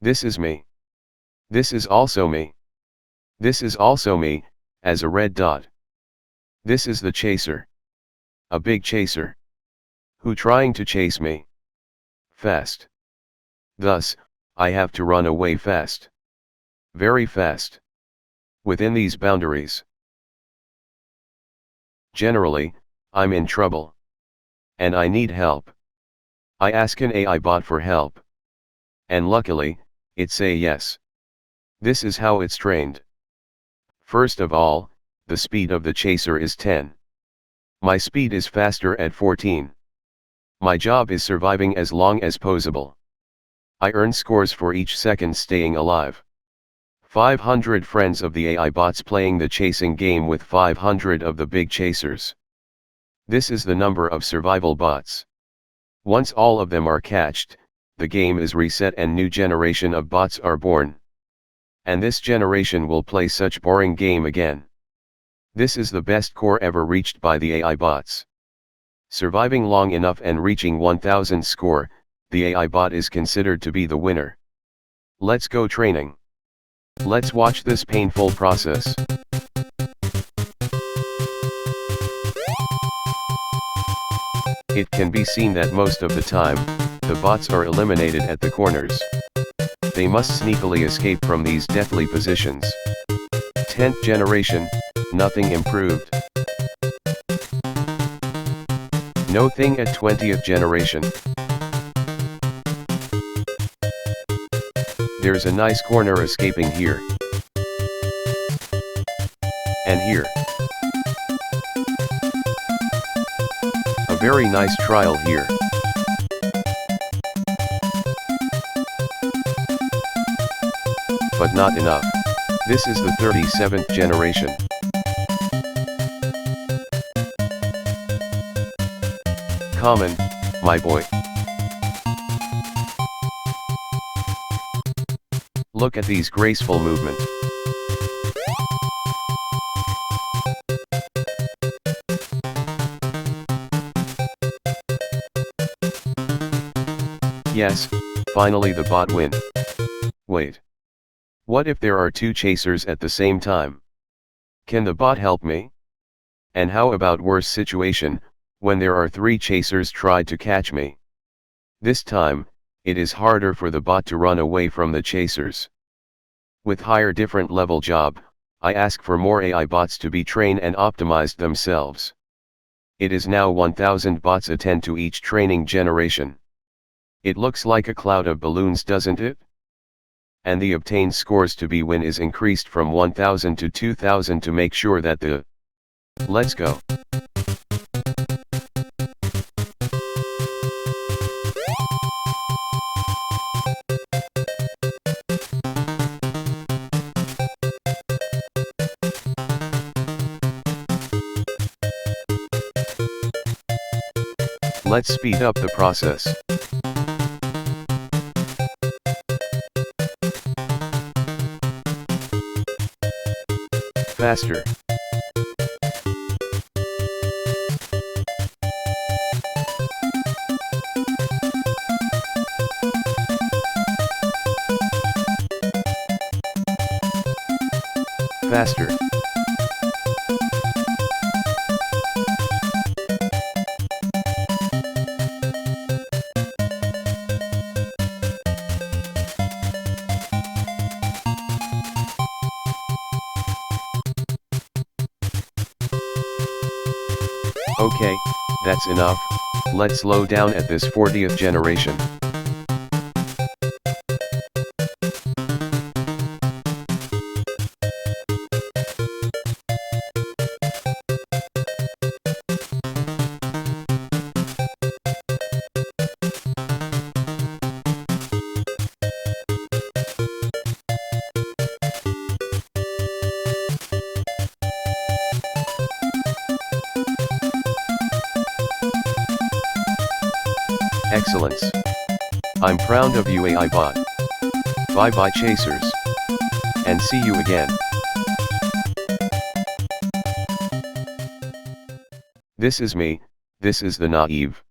This is me. This is also me. This is also me, as a red dot. This is the chaser. A big chaser. Who trying to chase me? Fast. Thus, I have to run away fast. Very fast. Within these boundaries. Generally, I'm in trouble. And I need help. I ask an AI bot for help. And luckily, it say yes. This is how it's trained. First of all, the speed of the chaser is 10. My speed is faster at 14. My job is surviving as long as possible. I earn scores for each second staying alive. 500 friends of the AI bots playing the chasing game with 500 of the big chasers. This is the number of survival bots. Once all of them are catched, the game is reset and new generation of bots are born. And this generation will play such boring game again. This is the best score ever reached by the AI bots. Surviving long enough and reaching 1000 score, the AI bot is considered to be the winner. Let's go training. Let's watch this painful process. It can be seen that most of the time, the bots are eliminated at the corners. They must sneakily escape from these deathly positions. 10th generation, nothing improved. No thing at 20th generation. There's a nice corner escaping here. And here. A very nice trial here. But not enough. This is the 37th generation. Common, my boy. Look at these graceful movement. Yes, finally the bot win. Wait. What if there are two chasers at the same time? Can the bot help me? And how about worse situation, when there are three chasers tried to catch me? This time, it is harder for the bot to run away from the chasers. With higher different level job, I ask for more AI bots to be trained and optimized themselves. It is now 1000 bots attend to each training generation. It looks like a cloud of balloons, doesn't it? And the obtained scores to be win is increased from 1000 to 2000 to make sure that the let's go. Let's speed up the process. Faster. Faster. Okay, that's enough, let's slow down at this 40th generation. Excellence. I'm proud of you, AI bot. Bye bye chasers. And see you again. This is me, this is the naive.